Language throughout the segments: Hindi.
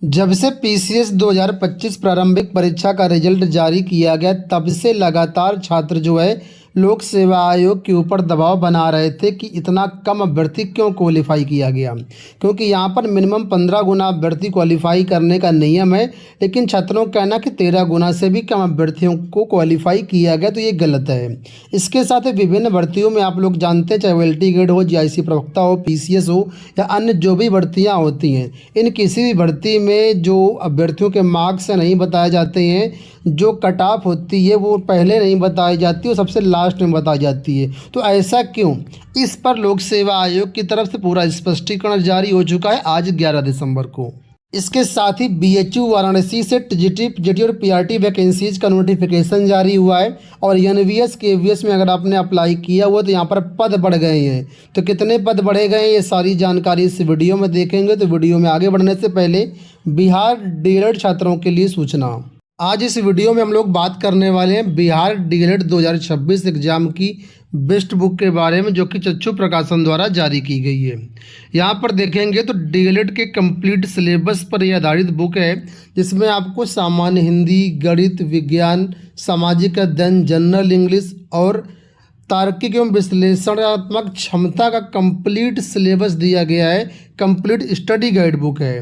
जब से पीसीएस 2025 प्रारंभिक परीक्षा का रिजल्ट जारी किया गया तब से लगातार छात्र जो है लोक सेवा आयोग के ऊपर दबाव बना रहे थे कि इतना कम अभ्यर्थी क्यों क्वालिफाई किया गया, क्योंकि यहाँ पर मिनिमम 15 गुना अभ्यर्थी क्वालिफाई करने का नियम है। लेकिन छात्रों का कहना कि 13 गुना से भी कम अभ्यर्थियों को क्वालिफाई किया गया, तो ये गलत है। इसके साथ ही विभिन्न भर्तियों में आप लोग जानते हैं, चाहे वो एलटी ग्रेड हो, जीआईसी प्रवक्ता हो, पीसीएस हो या अन्य जो भी भर्तियाँ होती हैं, इन किसी भी भर्ती में जो अभ्यर्थियों के मार्क्स नहीं बताए जाते हैं, जो कट ऑफ होती है वो पहले नहीं बताई जाती, वो सबसे लास्ट में बताई जाती है। तो ऐसा क्यों? इस पर लोक सेवा आयोग की तरफ से पूरा स्पष्टीकरण जारी हो चुका है आज 11 दिसंबर को। इसके साथ ही बीएचयू वाराणसी से टीजीटी, पीजीटी और पीआरटी वैकेंसीज का नोटिफिकेशन जारी हुआ है। और एनवीएस केवीएस में अगर आपने अप्लाई किया हुआ तो यहाँ पर पद बढ़ गए हैं। तो कितने पद बढ़े गए हैं ये सारी जानकारी इस वीडियो में देखेंगे। तो वीडियो में आगे बढ़ने से पहले बिहार डीएलएड छात्रों के लिए सूचना। आज इस वीडियो में हम लोग बात करने वाले हैं बिहार डीएलएड 2026 एग्जाम की बेस्ट बुक के बारे में, जो कि चक्षु प्रकाशन द्वारा जारी की गई है। यहाँ पर देखेंगे तो डीएलएड के कंप्लीट सिलेबस पर यह आधारित बुक है, जिसमें आपको सामान्य हिंदी, गणित, विज्ञान, सामाजिक अध्ययन, जनरल इंग्लिश और तार्किक एवं विश्लेषणात्मक क्षमता का कंप्लीट सिलेबस दिया गया है। कंप्लीट स्टडी गाइड बुक है।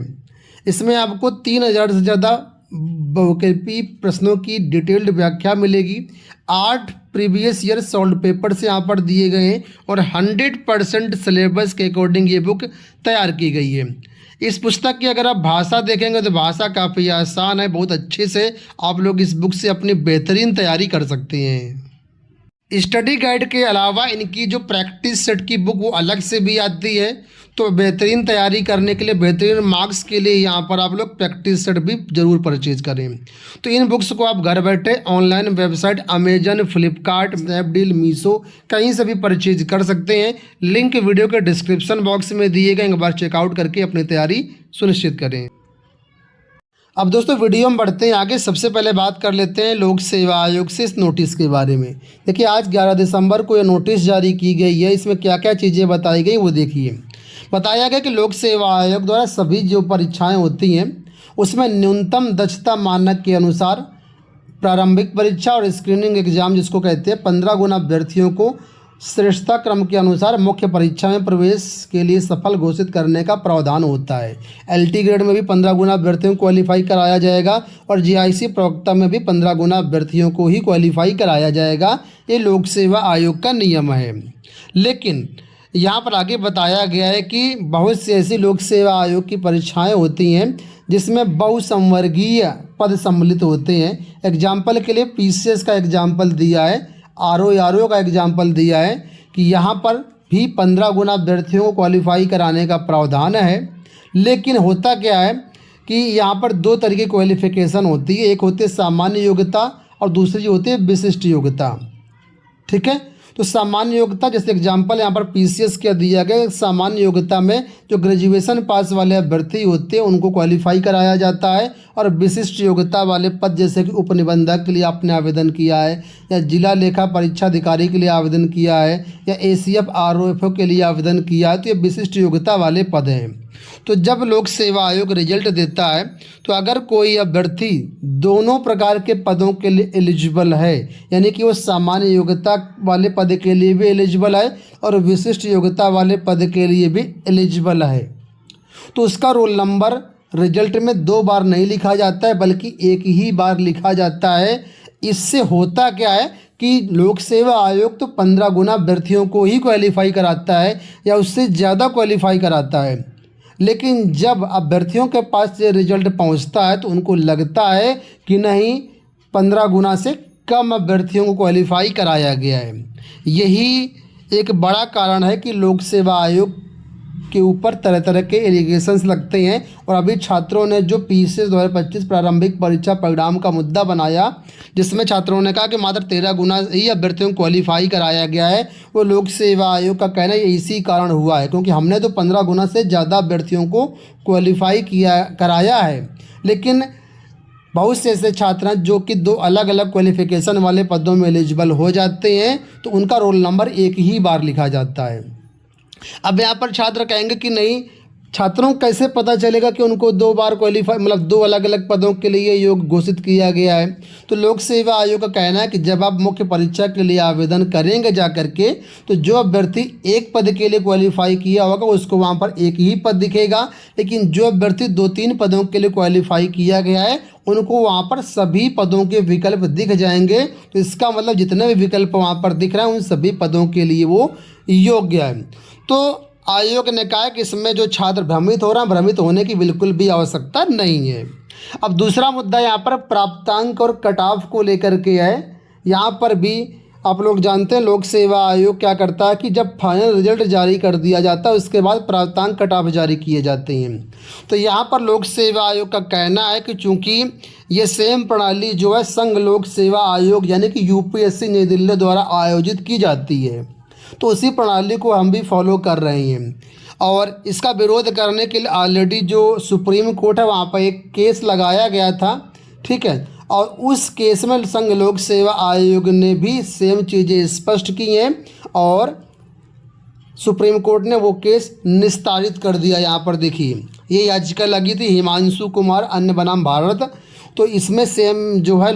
इसमें आपको 3000 से ज़्यादा बहुकल्पी प्रश्नों की डिटेल्ड व्याख्या मिलेगी। 8 प्रीवियस ईयर सॉल्व पेपर्स यहाँ पर दिए गए हैं और 100% सिलेबस के अकॉर्डिंग ये बुक तैयार की गई है। इस पुस्तक की अगर आप भाषा देखेंगे तो भाषा काफ़ी आसान है। बहुत अच्छे से आप लोग इस बुक से अपनी बेहतरीन तैयारी कर सकते हैं। स्टडी गाइड के अलावा इनकी जो प्रैक्टिस सेट की बुक वो अलग से भी आती है। तो बेहतरीन तैयारी करने के लिए, बेहतरीन मार्क्स के लिए यहाँ पर आप लोग प्रैक्टिस सेट भी ज़रूर परचेज करें। तो इन बुक्स को आप घर बैठे online website Amazon, Flipkart, Snapdeal, Meesho कहीं से भी परचेज कर सकते हैं। लिंक वीडियो के डिस्क्रिप्शन बॉक्स में दिए गए, एक बार चेकआउट करके अपनी तैयारी सुनिश्चित करें। अब दोस्तों वीडियो में बढ़ते हैं आगे। सबसे पहले बात कर लेते हैं लोक सेवा आयोग से इस नोटिस के बारे में। देखिए आज 11 दिसंबर को यह नोटिस जारी की गई है। इसमें क्या क्या चीज़ें बताई गई वो देखिए। बताया गया कि लोक सेवा आयोग द्वारा सभी जो परीक्षाएं होती हैं उसमें न्यूनतम दक्षता मानक के अनुसार प्रारंभिक परीक्षा और स्क्रीनिंग एग्जाम जिसको कहते हैं 15 गुना अभ्यर्थियों को श्रेष्ठता क्रम के अनुसार मुख्य परीक्षा में प्रवेश के लिए सफल घोषित करने का प्रावधान होता है। एलटी ग्रेड में भी 15 गुना अभ्यर्थियों को क्वालिफाई कराया जाएगा और जीआईसी प्रवक्ता में भी 15 गुना अभ्यर्थियों को ही क्वालिफाई कराया जाएगा। ये लोक सेवा आयोग का नियम है। लेकिन यहाँ पर आगे बताया गया है कि बहुत सी ऐसी लोक सेवा आयोग की परीक्षाएं होती हैं जिसमें बहुसंवर्गीय पद सम्मिलित होते हैं। एग्जाम्पल के लिए पीसीएस का एग्जाम्पल दिया है, आरओ का एग्जाम्पल दिया है कि यहाँ पर भी 15 गुना अभ्यर्थियों को क्वालिफाई कराने का प्रावधान है। लेकिन होता क्या है कि यहाँ पर 2 तरह की क्वालिफिकेशन होती है। एक होती है सामान्य योग्यता और दूसरी होती है विशिष्ट योग्यता। ठीक है, तो सामान्य योग्यता जैसे एग्जाम्पल यहाँ पर पीसीएस का दिया गया। सामान्य योग्यता में जो ग्रेजुएशन पास वाले अभ्यर्थी होते हैं उनको क्वालिफाई कराया जाता है। और विशिष्ट योग्यता वाले पद जैसे कि उपनिबंधक के लिए आपने आवेदन किया है, या जिला लेखा परीक्षा अधिकारी के लिए आवेदन किया है, या एसीएफ आरओएफओ के लिए आवेदन किया है, तो ये विशिष्ट योग्यता वाले पद हैं। तो जब लोक सेवा आयोग रिजल्ट देता है तो अगर कोई अभ्यर्थी दोनों प्रकार के पदों के लिए एलिजिबल है, यानी कि वो सामान्य योग्यता वाले पद के लिए भी एलिजिबल है और विशिष्ट योग्यता वाले पद के लिए भी एलिजिबल है, तो उसका रोल नंबर रिजल्ट में 2 बार नहीं लिखा जाता है बल्कि एक ही बार लिखा जाता है। इससे होता क्या है कि लोक सेवा आयोग तो 15 गुना अभ्यर्थियों को ही क्वालिफाई कराता है या उससे ज़्यादा क्वालिफाई कराता है। लेकिन जब अभ्यर्थियों के पास ये रिजल्ट पहुंचता है तो उनको लगता है कि नहीं, 15 गुना से कम अभ्यर्थियों को क्वालिफाई कराया गया है। यही एक बड़ा कारण है कि लोक सेवा आयोग के ऊपर तरह तरह के एलिगेशंस लगते हैं। और अभी छात्रों ने जो पीसीएस 2025 प्रारंभिक परीक्षा परिणाम का मुद्दा बनाया, जिसमें छात्रों ने कहा कि मात्र 13 गुना ही अभ्यर्थियों को क्वालिफाई कराया गया है, वो लोक सेवा आयोग का कहना है इसी कारण हुआ है, क्योंकि हमने तो 15 गुना से ज़्यादा अभ्यर्थियों को क्वालिफाई कराया है। लेकिन बहुत से ऐसे छात्र हैं जो कि 2 अलग अलग क्वालिफिकेशन वाले पदों में एलिजिबल हो जाते हैं, तो उनका रोल नंबर एक ही बार लिखा जाता है। अब यहाँ पर छात्र कहेंगे कि नहीं, छात्रों को कैसे पता चलेगा कि उनको 2 बार क्वालिफाई मतलब 2 अलग अलग पदों के लिए योग्य घोषित किया गया है? तो लोक सेवा आयोग का कहना है कि जब आप मुख्य परीक्षा के लिए आवेदन करेंगे जा करके, तो जो अभ्यर्थी एक पद के लिए क्वालिफाई किया होगा उसको वहाँ पर एक ही पद दिखेगा, लेकिन जो अभ्यर्थी 2-3 पदों के लिए क्वालिफाई किया गया है उनको वहाँ पर सभी पदों के विकल्प दिख जाएंगे। तो इसका मतलब जितने भी विकल्प वहाँ पर दिख रहे हैं उन सभी पदों के लिए वो योग्य है। तो आयोग ने कहा कि इसमें जो छात्र भ्रमित हो रहा है, भ्रमित होने की बिल्कुल भी आवश्यकता नहीं है। अब दूसरा मुद्दा यहाँ पर प्राप्तांक और कट ऑफ को लेकर के है। यहाँ पर भी आप लोग जानते हैं लोक सेवा आयोग क्या करता है कि जब फाइनल रिजल्ट जारी कर दिया जाता है उसके बाद प्राप्तांक कट ऑफ जारी किए जाते हैं। तो यहाँ पर लोक सेवा आयोग का कहना है कि चूँकि ये सेम प्रणाली जो है संघ लोक सेवा आयोग यानी कि यूपीएससी नई दिल्ली द्वारा आयोजित की जाती है, तो उसी प्रणाली को हम भी फॉलो कर रहे हैं। और इसका विरोध करने के लिए ऑलरेडी जो सुप्रीम कोर्ट है वहाँ पर एक केस लगाया गया था, ठीक है, और उस केस में संघ लोक सेवा आयोग ने भी सेम चीज़ें स्पष्ट की हैं और सुप्रीम कोर्ट ने वो केस निस्तारित कर दिया। यहाँ पर देखिए ये याचिका लगी थी हिमांशु कुमार अन्य बनाम भारत, तो इसमें सेम जो है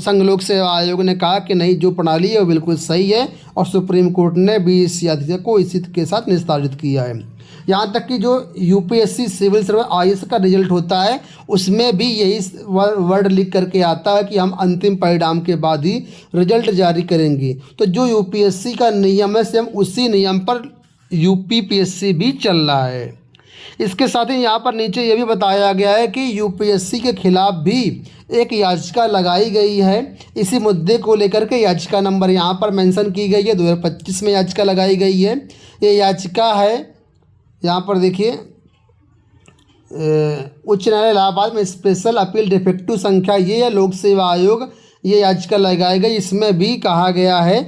संघ लोक सेवा आयोग ने कहा कि नहीं जो प्रणाली है वो बिल्कुल सही है और सुप्रीम कोर्ट ने भी इस याचिका को इसी के साथ निस्तारित किया है। यहाँ तक कि जो यूपीएससी सिविल सर्विस आईएएस का रिजल्ट होता है उसमें भी यही वर्ड लिख करके आता है कि हम अंतिम परिणाम के बाद ही रिजल्ट जारी करेंगे। तो जो यूपीएससी का नियम है सेम उसी नियम पर यूपीपीएससी भी चल रहा है। इसके साथ ही यहाँ पर नीचे ये भी बताया गया है कि यूपीएससी के खिलाफ भी एक याचिका लगाई गई है। इसी मुद्दे को लेकर के याचिका नंबर यहाँ पर मेंशन की गई है, 2025 में याचिका लगाई गई है। ये याचिका है यहाँ पर देखिए उच्च न्यायालय इलाहाबाद में स्पेशल अपील डिफेक्टिव संख्या ये है लोक सेवा आयोग ये याचिका लगाई गई। इसमें भी कहा गया है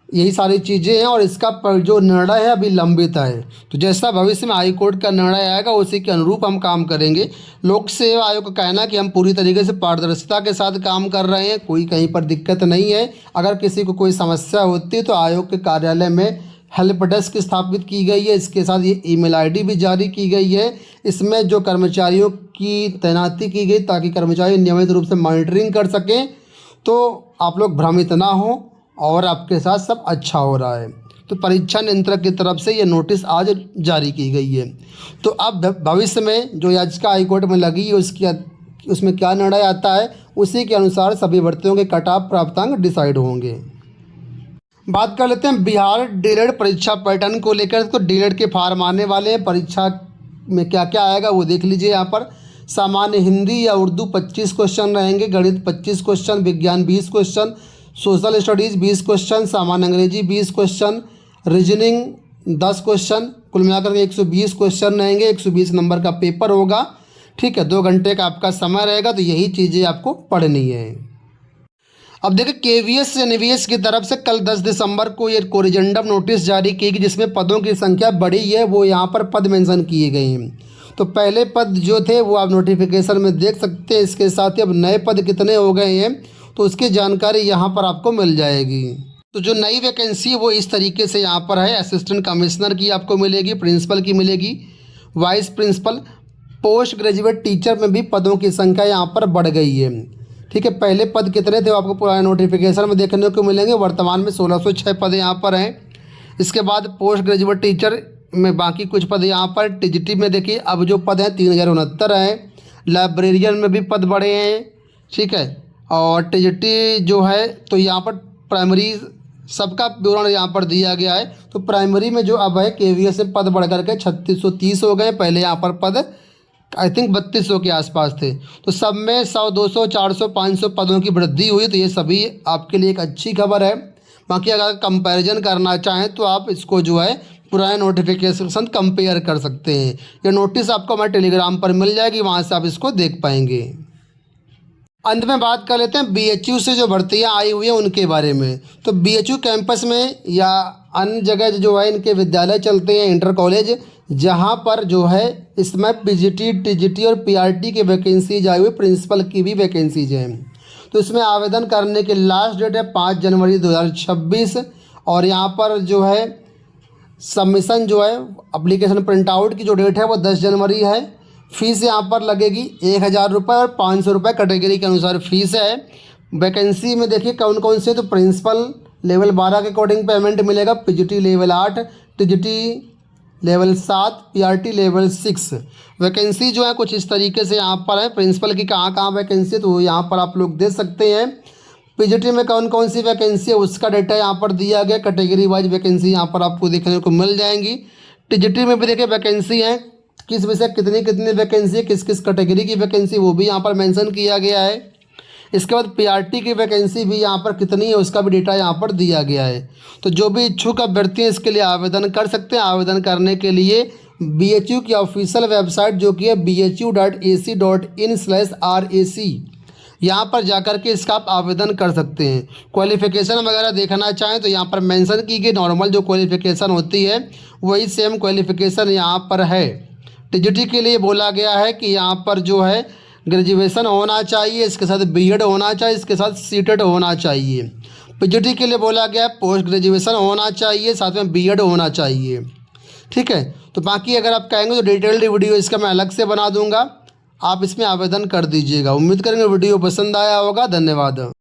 यही सारी चीज़ें हैं और इसका जो निर्णय है अभी लंबित है। तो जैसा भविष्य में हाई कोर्ट का निर्णय आएगा उसी के अनुरूप हम काम करेंगे। लोक सेवा आयोग का कहना है कि हम पूरी तरीके से पारदर्शिता के साथ काम कर रहे हैं, कोई कहीं पर दिक्कत नहीं है। अगर किसी को कोई समस्या होती है तो आयोग के कार्यालय में हेल्प डेस्क स्थापित की गई है। इसके साथ ये ईमेल आईडी भी जारी की गई है। इसमें जो कर्मचारियों की तैनाती की गई ताकि कर्मचारी नियमित रूप से मॉनिटरिंग कर सकें, तो आप लोग भ्रमित ना हो और आपके साथ सब अच्छा हो रहा है। तो परीक्षा नियंत्रक की तरफ से ये नोटिस आज जारी की गई है। तो अब भविष्य में जो याचिका हाईकोर्ट में लगी है उसमें क्या निर्णय आता है उसी के अनुसार सभी भर्तियों के कट ऑफ प्राप्तांक डिसाइड होंगे। बात कर लेते हैं बिहार डीएलएड परीक्षा पैटर्न को लेकर। तो डीएलएड के फार्म आने वाले हैं, परीक्षा में क्या क्या आएगा वो देख लीजिए। यहाँ पर सामान्य हिंदी या उर्दू 25 क्वेश्चन रहेंगे, गणित 25 क्वेश्चन, विज्ञान 20 क्वेश्चन, सोशल स्टडीज़ 20 क्वेश्चन, सामान्य अंग्रेजी 20 क्वेश्चन, रीजनिंग 10 क्वेश्चन, कुल मिलाकर 120 क्वेश्चन रहेंगे। 120 नंबर का पेपर होगा, ठीक है, 2 घंटे का आपका समय रहेगा। तो यही चीज़ें आपको पढ़नी है। अब देखिए केवीएस से एनवीएस की तरफ से कल 10 दिसंबर को ये कोरिजेंडम नोटिस जारी की गई जिसमें पदों की संख्या बढ़ी है, वो यहाँ पर पद मेंशन किए गए हैं। तो पहले पद जो थे वो आप नोटिफिकेशन में देख सकते हैं। इसके साथ ही अब नए पद कितने हो गए हैं तो उसकी जानकारी यहाँ पर आपको मिल जाएगी। तो जो नई वैकेंसी है वो इस तरीके से यहाँ पर है। असिस्टेंट कमिश्नर की आपको मिलेगी, प्रिंसिपल की मिलेगी, vice principal, post graduate teacher में भी पदों की संख्या यहाँ पर बढ़ गई है, ठीक है। पहले पद कितने थे वो आपको पुराने नोटिफिकेशन में देखने को मिलेंगे। वर्तमान में 1606 पद यहाँ पर हैं। इसके बाद पोस्ट ग्रेजुएट टीचर में बाकी कुछ पद यहाँ पर। टीजीटी में देखिए अब जो पद हैं 3069 हैं। लाइब्रेरियन में भी पद बढ़े हैं, ठीक है। और टीजीटी जो है तो यहाँ पर प्राइमरी सबका विवरण यहाँ पर दिया गया है। तो प्राइमरी में जो अब है केवीएस से पद बढ़ करके 3630 हो गए। पहले यहाँ पर पद आई थिंक 3200 के आसपास थे। तो सब में 100, 200, 400, 500 पदों की वृद्धि हुई। तो ये सभी आपके लिए एक अच्छी खबर है। बाकी अगर कंपैरिजन करना चाहें तो आप इसको जो है पुराने नोटिफिकेशन कंपेयर कर सकते हैं। ये नोटिस आपको हमारे टेलीग्राम पर मिल जाएगी, वहाँ से आप इसको देख पाएंगे। अंत में बात कर लेते हैं बीएचयू से जो भर्तियां आई हुई हैं उनके बारे में। तो बीएचयू कैंपस में या अन्य जगह जो है इनके विद्यालय चलते हैं, इंटर कॉलेज, जहां पर जो है इसमें पीजीटी, टीजीटी और पीआरटी की वैकेंसीज आई हुई, प्रिंसिपल की भी वैकेंसीज हैं। तो इसमें आवेदन करने की लास्ट डेट है 5 जनवरी 2026। और यहाँ पर जो है सबमिशन जो है एप्लीकेशन प्रिंट आउट की जो डेट है वो 10 जनवरी है। फीस यहाँ पर लगेगी 1000 रुपये और 500 रुपये कैटेगरी के अनुसार फीस है। वैकेंसी में देखिए कौन कौन से, तो प्रिंसिपल लेवल 12 के अकॉर्डिंग पेमेंट मिलेगा, PGT level 8, TGT level 7, PRT level 6। Vacancy जो है कुछ इस तरीके से यहाँ पर है। प्रिंसिपल की कहाँ कहाँ वैकेंसी है तो यहाँ पर आप लोग देख सकते हैं। पीजीटी में कौन कौन सी वैकेंसी है उसका डेटा यहाँ पर दिया गया, कैटेगरी वाइज वैकेंसी यहाँ पर आपको देखने को मिल जाएंगी। टीजीटी में भी देखिए वैकेंसी है, किस विषय कितनी कितनी वैकेंसी है, किस किस कैटेगरी की वैकेंसी वो भी यहाँ पर मेंशन किया गया है। इसके बाद पीआरटी की वैकेंसी भी यहाँ पर कितनी है उसका भी डेटा यहाँ पर दिया गया है। तो जो भी इच्छुक अभ्यर्थी हैं इसके लिए आवेदन कर सकते हैं। आवेदन करने के लिए BHU की ऑफिशियल वेबसाइट जो कि है bhu.ac.in/RAC, यहाँ पर जाकर के इसका आप आवेदन कर सकते हैं। क्वालिफ़िकेशन वगैरह देखना चाहें तो यहाँ पर मेंशन की गई नॉर्मल जो क्वालिफ़िकेशन होती है वही सेम क्वालिफ़िकेशन यहाँ पर है। टीजीटी के लिए बोला गया है कि यहाँ पर जो है ग्रेजुएशन होना चाहिए, इसके साथ बीएड होना चाहिए, इसके साथ सीटेड होना चाहिए। पीजीटी के लिए बोला गया है पोस्ट ग्रेजुएशन होना चाहिए, साथ में बीएड होना चाहिए। ठीक है, तो बाकी अगर आप कहेंगे तो डिटेल्ड वीडियो इसका मैं अलग से बना दूंगा, आप इसमें आवेदन कर दीजिएगा। उम्मीद करेंगे वीडियो पसंद आया होगा। धन्यवाद।